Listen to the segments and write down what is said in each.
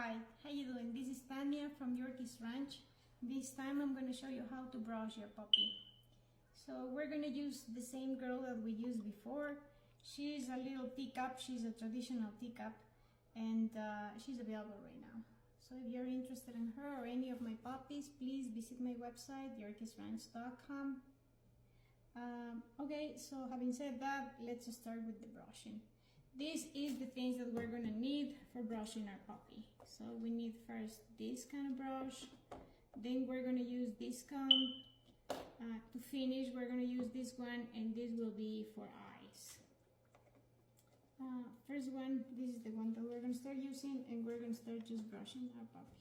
Hi, how you doing? This is Tanya from Yorkie's Ranch. This time I'm going to show you how to brush your puppy. So we're going to use the same girl that we used before. She's a little teacup, she's a traditional teacup, and she's available right now. So if you're interested in her or any of my puppies, please visit my website, yorkiesranch.com. Okay, so having said that, let's start with the brushing. This is the things that we're gonna need for brushing our puppy. So we need first this kind of brush, then we're gonna use this comb. To finish, we're gonna use this one, and this will be for eyes. First one, this is the one that we're gonna start using, and we're gonna start just brushing our puppy.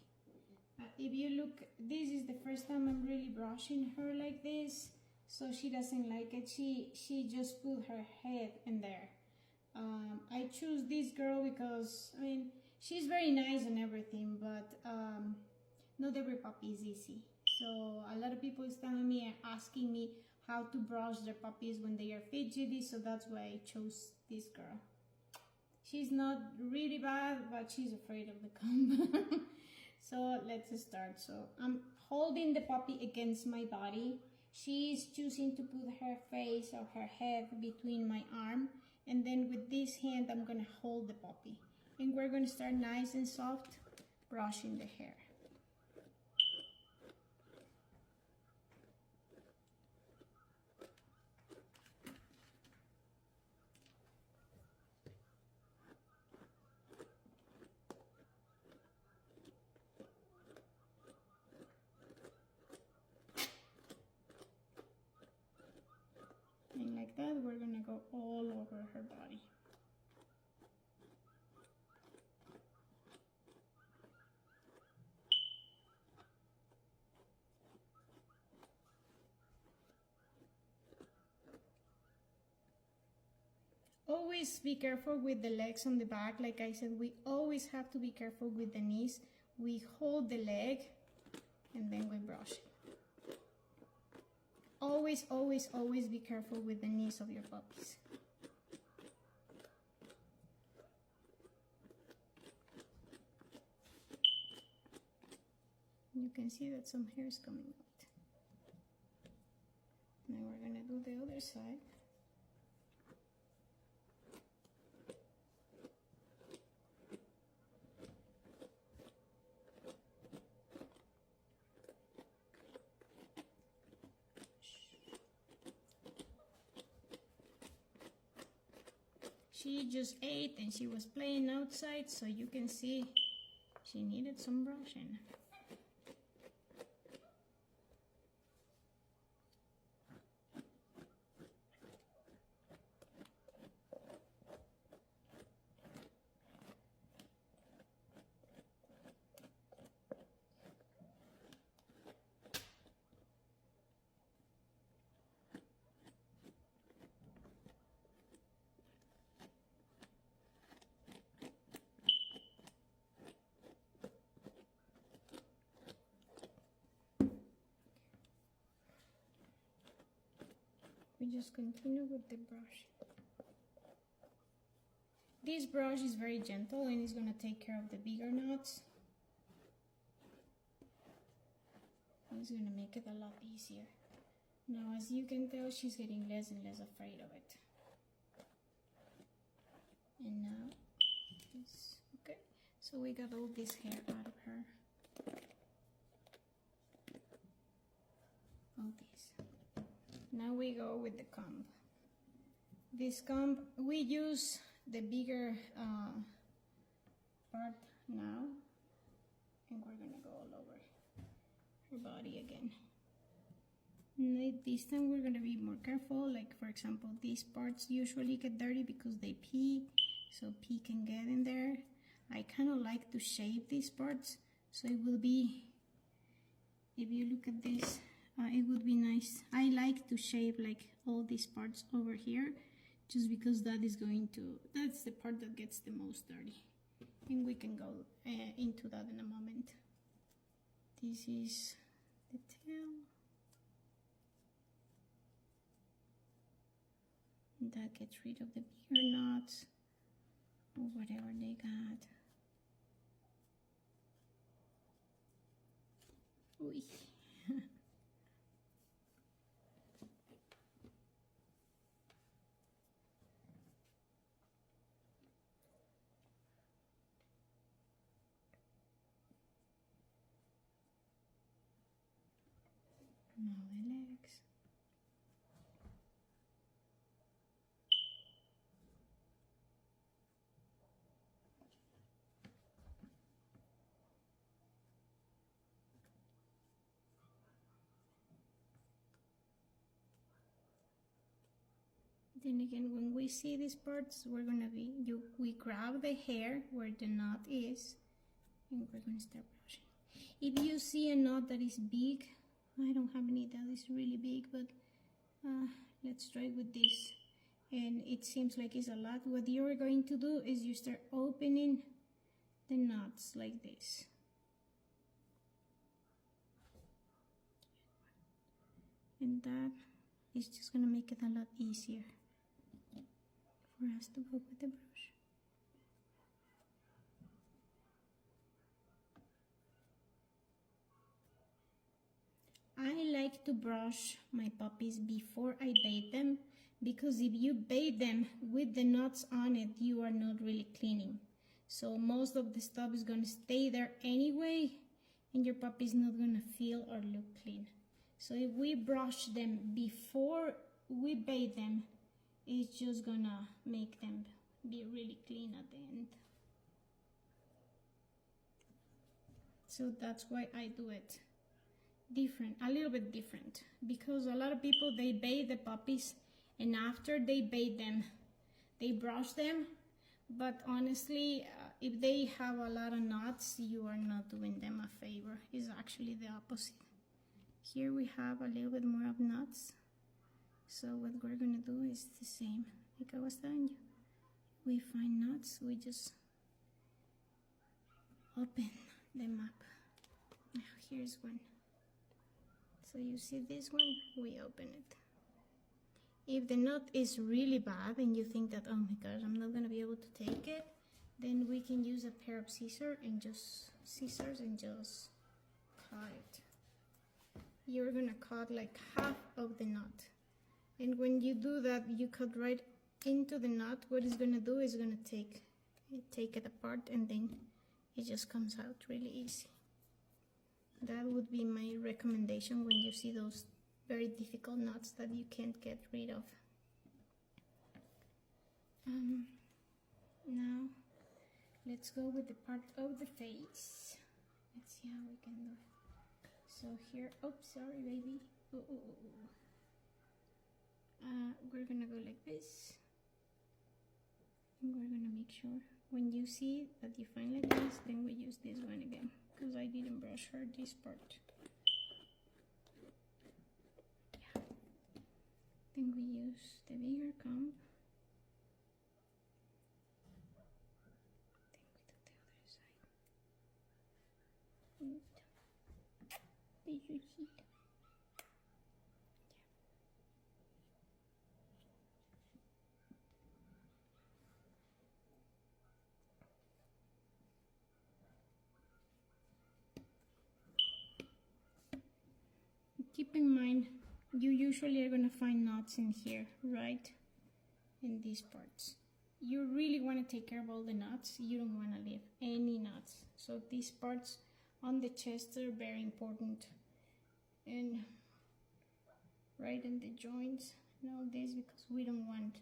If you look, this is the first time I'm really brushing her like this, so she doesn't like it. She just put her head in there. I choose this girl because, I mean, she's very nice and everything, but not every puppy is easy. So a lot of people is telling me and asking me how to brush their puppies when they are fidgety, so that's why I chose this girl. She's not really bad, but she's afraid of the comb. So let's start. So I'm holding the puppy against my body. She's choosing to put her face or her head between my arm, and then with this hand I'm gonna hold the puppy, and we're gonna start nice and soft brushing the hair. And like that, we're gonna go all over her body. Always be careful with the legs on the back. Like I said, we always have to be careful with the knees. We hold the leg and then we brush it. Always, always, always be careful with the knees of your puppies. You can see that some hair is coming out. Now we're gonna do the other side. She just ate and she was playing outside, so you can see she needed some brushing. We just continue with the brush. This brush is very gentle and it's gonna take care of the bigger knots. It's gonna make it a lot easier. Now, as you can tell, she's getting less and less afraid of it. And now, it's okay. So we got all this hair out of her. All this. Now we go with the comb. This comb, we use the bigger part now, and we're gonna go all over her body again. And this time we're gonna be more careful. Like, for example, these parts usually get dirty because they pee, so pee can get in there. I kind of like to shape these parts, so it will be, if you look at this, it would be nice. I like to shape like all these parts over here, just because that is that's the part that gets the most dirty. And we can go into that in a moment. This is the tail. That gets rid of the bigger knots or whatever they got. Uy. Now the legs. Then again, when we see these parts, we're gonna be, we grab the hair where the knot is, and we're gonna start brushing. If you see a knot that is big, I don't have any that is really big, but let's try with this. And it seems like it's a lot. What you're going to do is you start opening the knots like this. And that is just gonna make it a lot easier for us to work with the brush. I like to brush my puppies before I bathe them, because if you bathe them with the knots on it, you are not really cleaning. So most of the stuff is gonna stay there anyway, and your puppy is not gonna feel or look clean. So if we brush them before we bathe them, it's just gonna make them be really clean at the end. So that's why I do it different, a little bit different, because a lot of people, they bathe the puppies and after they bathe them, they brush them. But honestly, if they have a lot of knots, you are not doing them a favor. It's actually the opposite. Here we have a little bit more of knots. So what we're gonna do is the same, like I was telling you. We find knots, we just open them up. Now here's one. So you see this one, we open it. If the knot is really bad and you think that, oh my gosh, I'm not gonna be able to take it, then we can use a pair of scissors and just cut it. You're gonna cut like half of the knot. And when you do that, you cut right into the knot. What it's gonna do is gonna take it apart, and then it just comes out really easy. That would be my recommendation when you see those very difficult knots that you can't get rid of. Now let's go with the part of the face. Let's see how we can do it. So here, oops, sorry baby. We're gonna go like this. And we're gonna make sure when you see that you find like this, then we use this one again, because I didn't brush her this part. Yeah. Then we use the bigger comb. Then we do the other side. Did you see? Keep in mind, you usually are going to find knots in here, right? In these parts. You really want to take care of all the knots. You don't want to leave any knots. So these parts on the chest are very important. And right in the joints and all this, because we don't want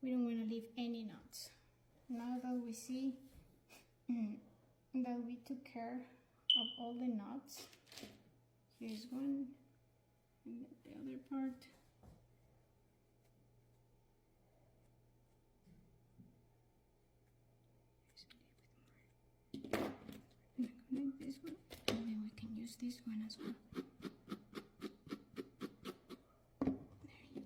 to leave any knots. Now that we see that we took care of all the knots, here's one. And the other part. Like this one, and then we can use this one as well. There you go.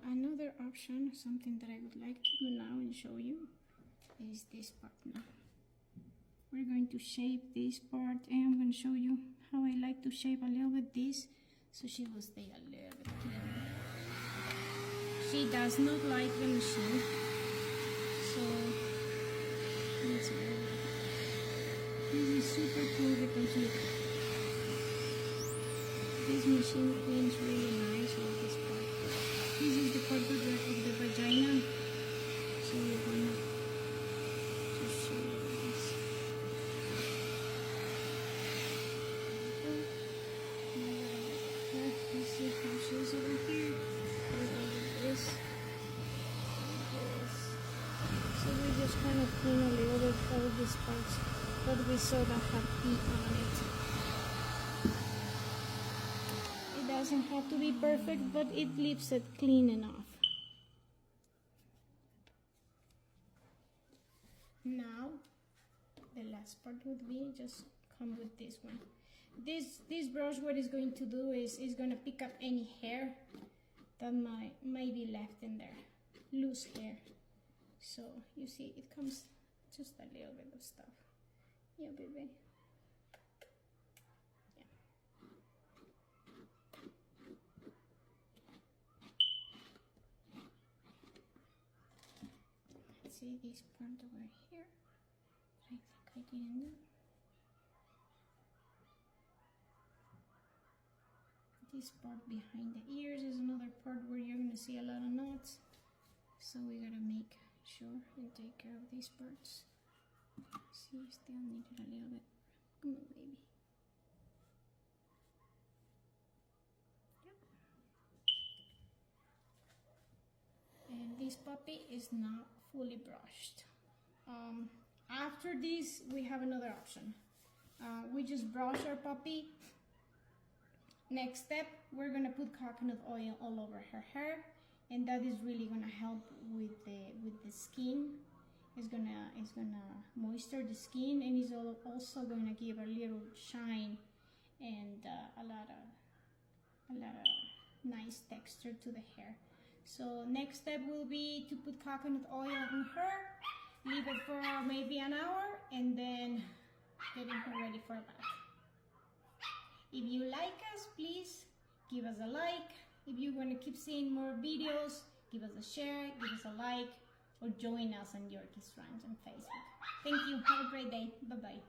Another option, something that I would like to do now and show you, is this part now. We're going to shape this part, and I'm going to show you how I like to shape a little bit this, so she will stay a little bit cleaner. She does not like the machine, so you comes with. This machine cleans really nice all this part. This is the part of the vagina. So we're gonna just show you this. You see how she's over here with all of this. So we just kind of clean a little bit all these parts that we saw that have pee on it. It doesn't have to be perfect, but it leaves it clean enough. Now, the last part would be just come with this one. This brush, what it's going to do is going to pick up any hair that might be left in there, loose hair. So you see, it comes just a little bit of stuff. Yeah, baby. Yeah. Let's see this part over here. I think I didn't do. This part behind the ears is another part where you're gonna see a lot of knots. So we gotta make sure and take care of these parts. See, still need it a little bit. Come on, baby. Yep. And this puppy is not fully brushed. After this, we have another option. We just brush our puppy. Next step, we're gonna put coconut oil all over her hair, and that is really gonna help with the skin. It's gonna moisture the skin, and it's also gonna give a little shine and a lot of nice texture to the hair. So next step will be to put coconut oil on her, leave it for maybe an hour, and then getting her ready for a bath. If you like us, please give us a like. If you want to keep seeing more videos, give us a share, give us a like, or join us on Yorkie's Ranch on Facebook. Thank you. Have a great day. Bye-bye.